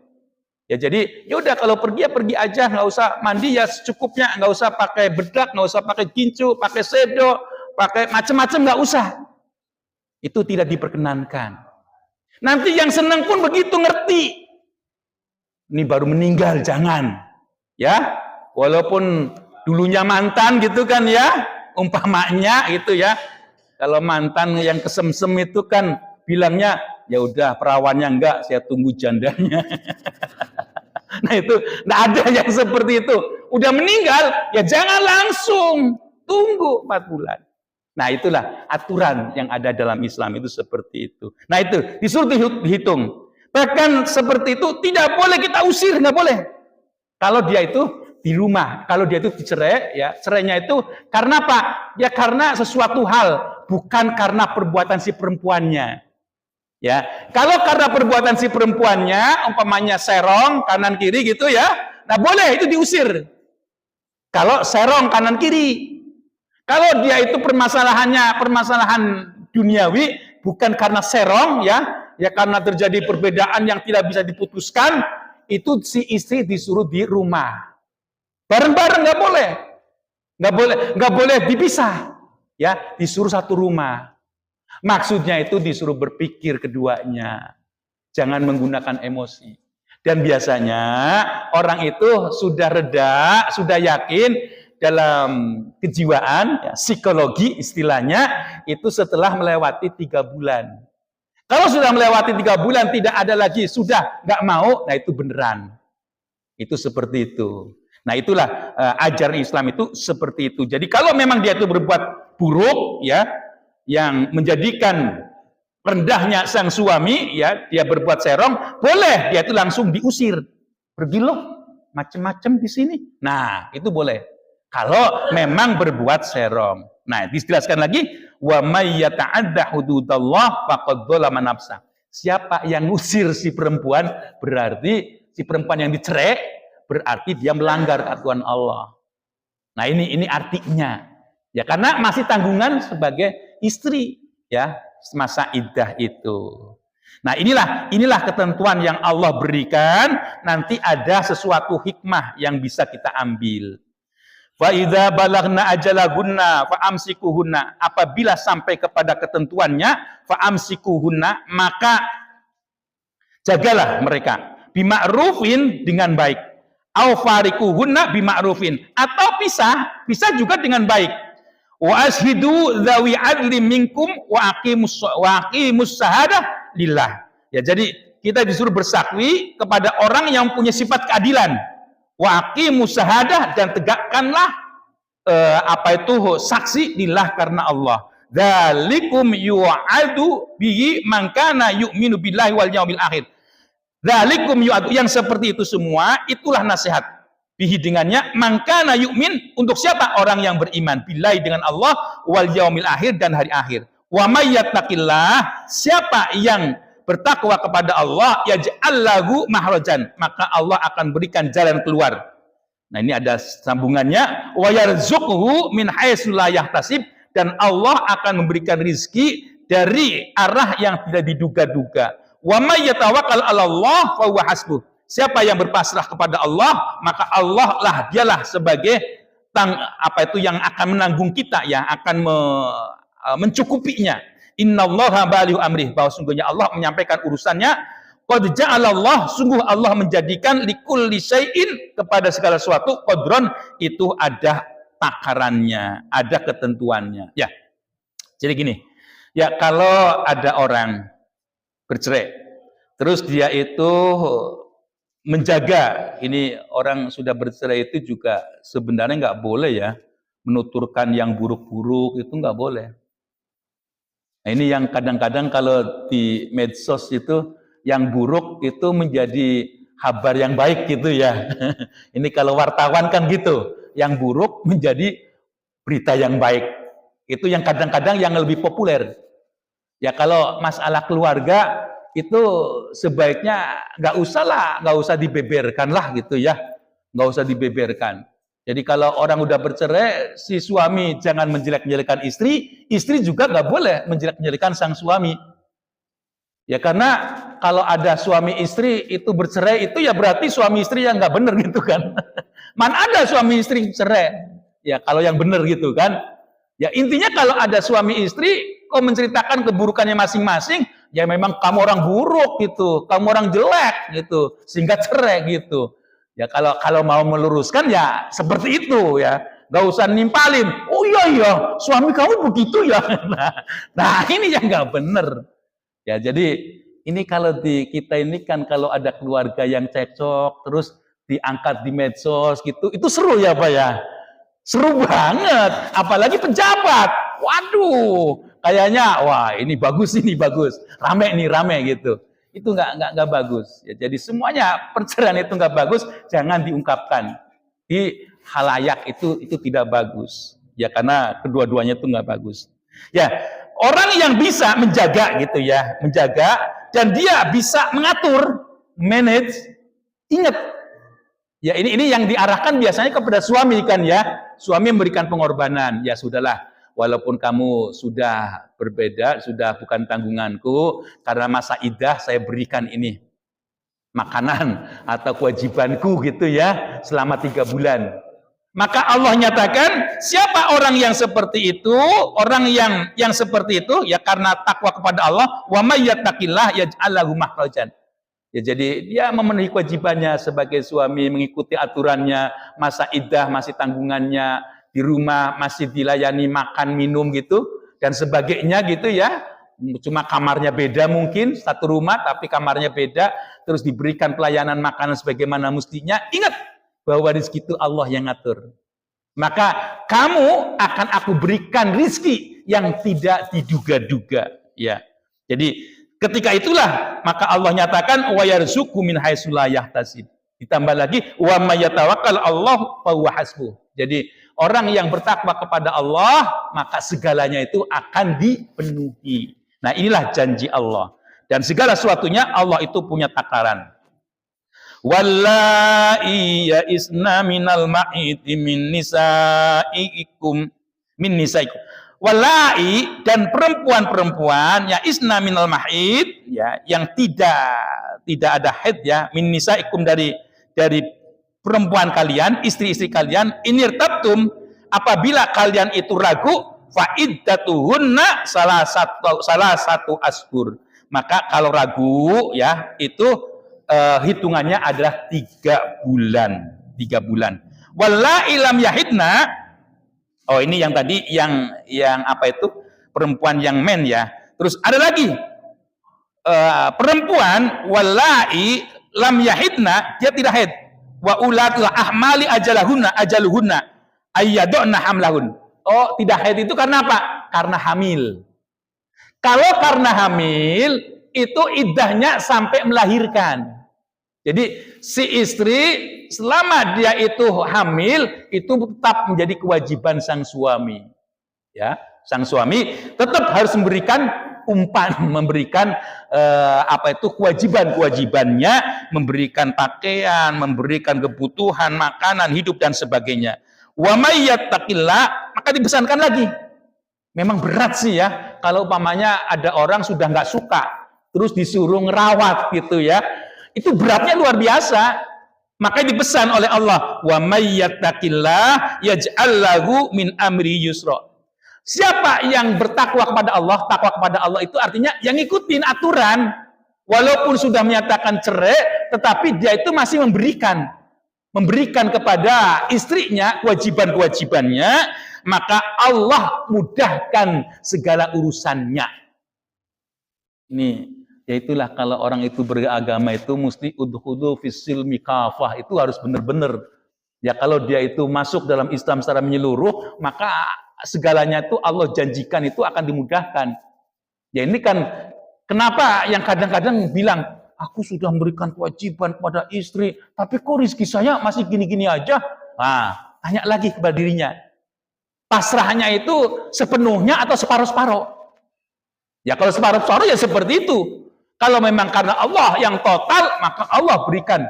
Ya jadi ya udah kalau pergi ya pergi aja, nggak usah mandi ya secukupnya, nggak usah pakai bedak, nggak usah pakai gincu, pakai sedo, pakai macam-macam nggak usah. Itu tidak diperkenankan. Nanti yang senang pun begitu ngerti. Ini baru meninggal, jangan. Ya, walaupun dulunya mantan gitu kan ya, umpamanya gitu ya. Kalau mantan yang kesemsem itu kan bilangnya, ya udah perawannya enggak, saya tunggu jandanya. Nah itu, enggak ada yang seperti itu. Udah meninggal, ya jangan langsung, tunggu 4 bulan. Nah itulah aturan yang ada dalam Islam itu seperti itu. Nah itu disuruh dihitung. Bahkan seperti itu tidak boleh kita usir, nggak boleh. Kalau dia itu di rumah, kalau dia itu dicerai, ya cerainya itu karena apa? Ya karena sesuatu hal, bukan karena perbuatan si perempuannya. Ya, kalau karena perbuatan si perempuannya, umpamanya serong kanan kiri gitu ya, nah boleh itu diusir. Kalau serong kanan kiri. Kalau dia itu permasalahan duniawi, bukan karena serong ya karena terjadi perbedaan yang tidak bisa diputuskan, itu si istri disuruh di rumah. Bareng-bareng nggak boleh dipisah, ya disuruh satu rumah. Maksudnya itu disuruh berpikir keduanya, jangan menggunakan emosi. Dan biasanya orang itu sudah reda, sudah yakin dalam kejiwaan, ya, psikologi istilahnya, itu setelah melewati 3 bulan. Kalau sudah melewati 3 bulan tidak ada lagi, sudah nggak mau, nah itu beneran. Itu seperti itu. Nah itulah ajaran Islam itu seperti itu. Jadi kalau memang dia itu berbuat buruk, ya, yang menjadikan rendahnya sang suami, ya, dia berbuat serong, boleh dia itu langsung diusir. Pergi loh, macam-macam di sini. Nah itu boleh. Kalau memang berbuat serong. Nah, dijelaskan lagi, wa may yata'adda hududallah faqad dzalama nafsah. Siapa yang ngusir si perempuan, berarti si perempuan yang dicerai, berarti dia melanggar aturan Allah. Nah, ini artinya. Ya karena masih tanggungan sebagai istri ya masa iddah itu. Nah, inilah ketentuan yang Allah berikan, nanti ada sesuatu hikmah yang bisa kita ambil. Fa idza balagna ajalahunna fa amsikuhunna, apabila sampai kepada ketentuannya fa amsikuhunna, maka jagalah mereka bima'rufin, dengan baik, au farikuhunna bima'rufin, atau pisah juga dengan baik. Wa ashidu dzawi adli minkum wa aqimus syahadah lillah. Ya, jadi kita disuruh bersaksi kepada orang yang punya sifat keadilan. Wa aqimus syahadah, dan tegakkanlah saksi lillah, karena Allah. Dzalikum yu'adu bihi man kana yu'minu billahi wal yaumil akhir. Dzalikum yu'adu, yang seperti itu semua itulah nasihat. Bihi, dengannya, man kana yu'min, untuk siapa? Orang yang beriman billahi, dengan Allah, wal yaumil akhir, dan hari akhir. Wa may yattaqillah, siapa yang bertakwa kepada Allah, yaj'al lahu mahrajan, maka Allah akan berikan jalan keluar. Nah, ini ada sambungannya. Wa yarzuqhu min haitsu la yahtasib, dan Allah akan memberikan rizki dari arah yang tidak diduga-duga. Wa may yatawakkal 'ala Allah fa huwa hasbuh, siapa yang berpasrah kepada Allah, maka Allah lah, dialah sebagai yang akan menanggung kita, ya, akan mencukupinya. Innallaha balighu amrih, bahwa sungguhnya Allah menyampaikan urusannya. Qad ja'alallah, sungguh Allah menjadikan likulli syai'in, kepada segala sesuatu, qadron, itu ada takarannya, ada ketentuannya. Ya. Jadi gini, ya, kalau ada orang bercerai, terus dia itu menjaga, ini orang sudah bercerai itu juga sebenarnya nggak boleh ya, menuturkan yang buruk-buruk itu nggak boleh. Nah, ini yang kadang-kadang kalau di medsos itu yang buruk itu menjadi kabar yang baik gitu ya. Ini kalau wartawan kan gitu, yang buruk menjadi berita yang baik. Itu yang kadang-kadang yang lebih populer. Ya, kalau masalah keluarga itu sebaiknya nggak usah dibeberkan lah gitu ya, nggak usah dibeberkan. Jadi kalau orang udah bercerai, si suami jangan menjelek-jelekan istri, istri juga nggak boleh menjelek-jelekan sang suami. Ya, karena kalau ada suami istri itu bercerai, itu ya berarti suami istri yang nggak bener gitu kan. Mana ada suami istri cerai? Ya, kalau yang bener gitu kan. Ya, intinya kalau ada suami istri kok menceritakan keburukannya masing-masing, ya memang kamu orang buruk gitu, kamu orang jelek gitu, sehingga cerai gitu. Ya, kalau mau meluruskan ya seperti itu ya, nggak usah nimpalin. Oh iya, suami kamu begitu ya. Nah, ini yang nggak bener. Ya, jadi ini kalau di kita ini kan kalau ada keluarga yang cekcok terus diangkat di medsos gitu, itu seru ya Pak ya. Seru banget, apalagi pejabat. Waduh, kayaknya wah ini bagus, rame gitu. Itu nggak bagus. Ya, jadi semuanya perceraian itu nggak bagus, jangan diungkapkan di halayak, itu tidak bagus. Ya, karena kedua-duanya itu nggak bagus. Ya, orang yang bisa menjaga gitu ya, menjaga, dan dia bisa mengatur, manage, ingat. Ya, ini yang diarahkan biasanya kepada suami kan ya. Suami memberikan pengorbanan. Ya sudahlah, walaupun kamu sudah berbeda, sudah bukan tanggunganku, karena masa iddah saya berikan ini makanan atau kewajibanku gitu ya, selama 3 bulan. Maka Allah nyatakan, siapa orang yang seperti itu, orang yang seperti itu, ya karena takwa kepada Allah, wa may yattaqillah yaj'al lahu makhrajan. Ya, jadi dia memenuhi kewajibannya sebagai suami, mengikuti aturannya, masa iddah masih tanggungannya, di rumah masih dilayani makan, minum gitu, dan sebagainya gitu ya. Cuma kamarnya beda mungkin, satu rumah tapi kamarnya beda, terus diberikan pelayanan makanan sebagaimana mestinya. Ingat bahwa rezeki itu Allah yang ngatur. Maka kamu akan aku berikan rezeki yang tidak diduga-duga. Ya, jadi ketika itulah maka Allah nyatakan wa yarzuqhu min haitsu la yahtasib. Ditambah lagi wa may yatawakkal Allah fa huwa hasbuh. Jadi orang yang bertakwa kepada Allah maka segalanya itu akan dipenuhi. Nah, inilah janji Allah. Dan segala sesuatunya Allah itu punya takaran. Wallahi ya'isna minal ma'iti min nisaikum min nisaikum. Walai dan perempuan-perempuan ya isna minal mahid ya yang tidak ada haid ya min nisaikum dari perempuan kalian, istri-istri kalian, inirtabtum apabila kalian itu ragu fa iddatuhunna salah satu ashur. Maka kalau ragu ya itu hitungannya adalah 3 bulan. 3 bulan. Wallai lam yahidna. Oh, ini yang tadi yang apa itu? Perempuan yang men ya. Terus ada lagi perempuan wallai lam yahidna, dia tidak haid. Wa ulatul ahmali ajaluhunna ayyadna hamlahun. Oh, tidak haid itu karena apa? Karena hamil. Kalau karena hamil itu iddahnya sampai melahirkan. Jadi si istri selama dia itu hamil itu tetap menjadi kewajiban sang suami. Ya, sang suami tetap harus memberikan umpan, memberikan kewajibannya, memberikan pakaian, memberikan kebutuhan, makanan, hidup dan sebagainya. Wa may yattaqillah, maka dipesankan lagi. Memang berat sih ya kalau umpamanya ada orang sudah nggak suka terus disuruh ngerawat gitu ya. Itu beratnya luar biasa. Makanya dipesan oleh Allah, wa may yattaqillah yaj'al lahu min amri yusra. Siapa yang bertakwa kepada Allah, takwa kepada Allah itu artinya yang ngikutin aturan. Walaupun sudah menyatakan cerai, tetapi dia itu masih memberikan kepada istrinya kewajiban-kewajibannya, maka Allah mudahkan segala urusannya. Ini yaitulah kalau orang itu beragama itu mesti udkhulu fis-silmi kafah, itu harus benar-benar. Ya kalau dia itu masuk dalam Islam secara menyeluruh, maka segalanya itu Allah janjikan itu akan dimudahkan. Ya ini kan kenapa yang kadang-kadang bilang, aku sudah memberikan kewajiban kepada istri, tapi kok rezeki saya masih gini-gini aja? Nah, tanya lagi kepada dirinya. Pasrahnya itu sepenuhnya atau separuh-separuh? Ya kalau separuh-separuh ya seperti itu. Kalau memang karena Allah yang total, maka Allah berikan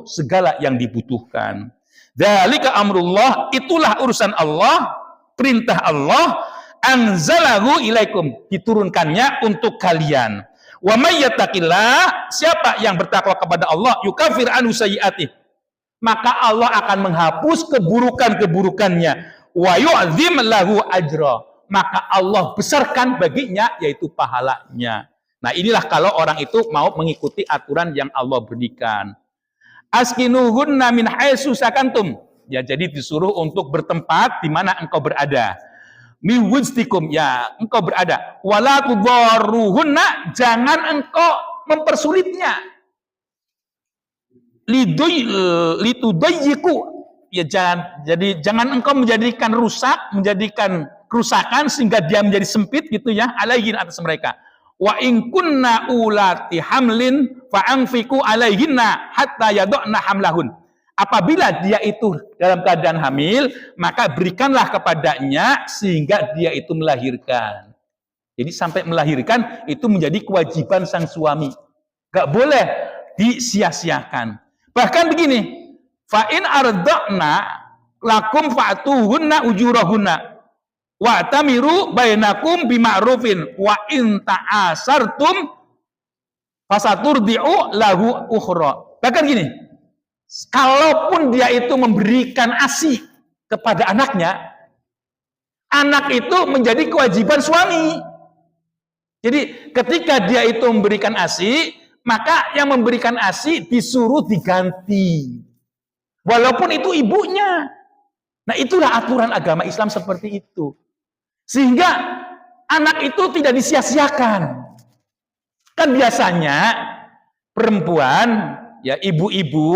segala yang dibutuhkan. Dzalika amrullah, itulah urusan Allah, perintah Allah, anzalahu ilaikum, diturunkannya untuk kalian. Wa may yattaqillah, siapa yang bertakwa kepada Allah, yukafir anhu sayyi'atih, maka Allah akan menghapus keburukan-keburukannya. Wa yu'zim lahu ajra, maka Allah besarkan baginya yaitu pahalanya. Nah, inilah kalau orang itu mau mengikuti aturan yang Allah berikan. Askinuhunna min haitsu sakantum. Ya, jadi disuruh untuk bertempat di mana engkau berada. Min wujdikum, ya, engkau berada. Wala tudarruhunna, jangan engkau mempersulitnya. Litudayyiku, ya jangan engkau menjadikan menjadikan kerusakan sehingga dia menjadi sempit gitu ya, alaihin atas mereka. Wa in kunna ulati hamlin fa anfiqu alaihinna hatta yadna hamlahun. Apabila dia itu dalam keadaan hamil, maka berikanlah kepadanya sehingga dia itu melahirkan. Jadi sampai melahirkan itu menjadi kewajiban sang suami. Gak boleh disia-siakan. Bahkan begini, fa in arda'na lakum fa'tuhunna ujurahunna wa tamiru bainakum bima'rufin wa in ta'asartum fasaturdi'u lahu ukhra. Bahkan gini, kalaupun dia itu memberikan ASI kepada anaknya, anak itu menjadi kewajiban suami. Jadi ketika dia itu memberikan ASI, maka yang memberikan ASI disuruh diganti. Walaupun itu ibunya. Nah, itulah aturan agama Islam seperti itu. Sehingga anak itu tidak disia-siakan. Kan biasanya perempuan, ya ibu-ibu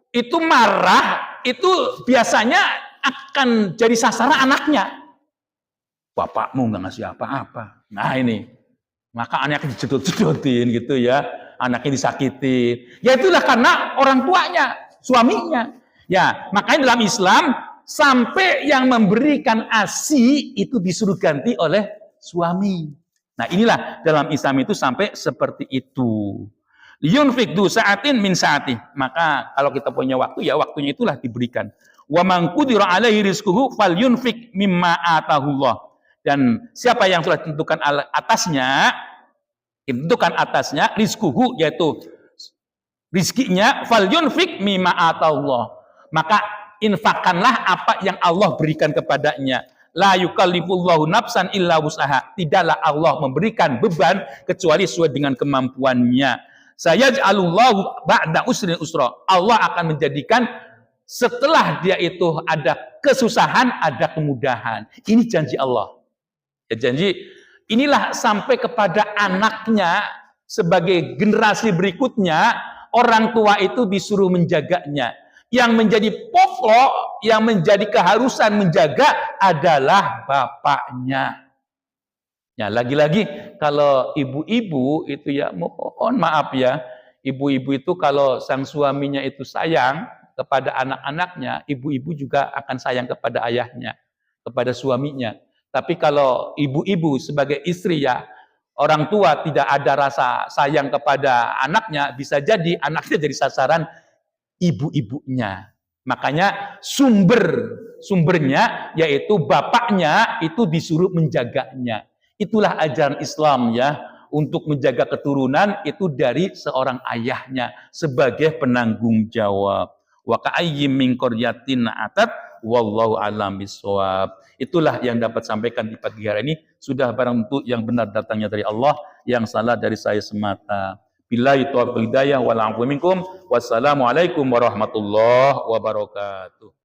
itu marah, itu biasanya akan jadi sasaran anaknya. Bapakmu nggak ngasih apa-apa. Nah ini, maka anaknya dijedot-jedotin gitu ya, anaknya disakitin. Ya itulah karena orang tuanya, suaminya. Ya, makanya dalam Islam sampai yang memberikan ASI itu disuruh ganti oleh suami. Nah inilah dalam Islam itu sampai seperti itu. Yunfik du sa'atin min sa'atih. Maka kalau kita punya waktu, ya waktunya itulah diberikan. Wa man qudira alaihi rizquhu falyunfik mimma atahullah. Dan siapa yang telah ditentukan atasnya rizquhu, yaitu rizkinya, falyunfik mimma atahullah. Maka infakkanlah apa yang Allah berikan kepadanya. La yukallifullahu nafsan illa wus'aha. Tidaklah Allah memberikan beban kecuali sesuai dengan kemampuannya. Sayaj'alullahu ba'da usrin usra. Allah akan menjadikan setelah dia itu ada kesusahan, ada kemudahan. Ini janji Allah. Ya, janji inilah sampai kepada anaknya sebagai generasi berikutnya, orang tua itu disuruh menjaganya. Yang menjadi pokok, yang menjadi keharusan menjaga adalah bapaknya. Ya, lagi-lagi kalau ibu-ibu itu ya, mohon maaf ya, ibu-ibu itu kalau sang suaminya itu sayang kepada anak-anaknya, ibu-ibu juga akan sayang kepada ayahnya, kepada suaminya. Tapi kalau ibu-ibu sebagai istri ya, orang tua tidak ada rasa sayang kepada anaknya, bisa jadi anaknya jadi sasaran ibu-ibunya. Makanya sumbernya yaitu bapaknya itu disuruh menjaganya. Itulah ajaran Islam ya, untuk menjaga keturunan itu dari seorang ayahnya sebagai penanggung jawab. Wa ka'ayyim min qaryatin atat wallahu a'lam bissawab. Itulah yang dapat sampaikan di pagi hari ini. Sudah barang tentu yang benar datangnya dari Allah, yang salah dari saya semata. Billahi taufiq wal hidayah wal 'afwu minkum. Wassalamualaikum warahmatullahi wabarakatuh.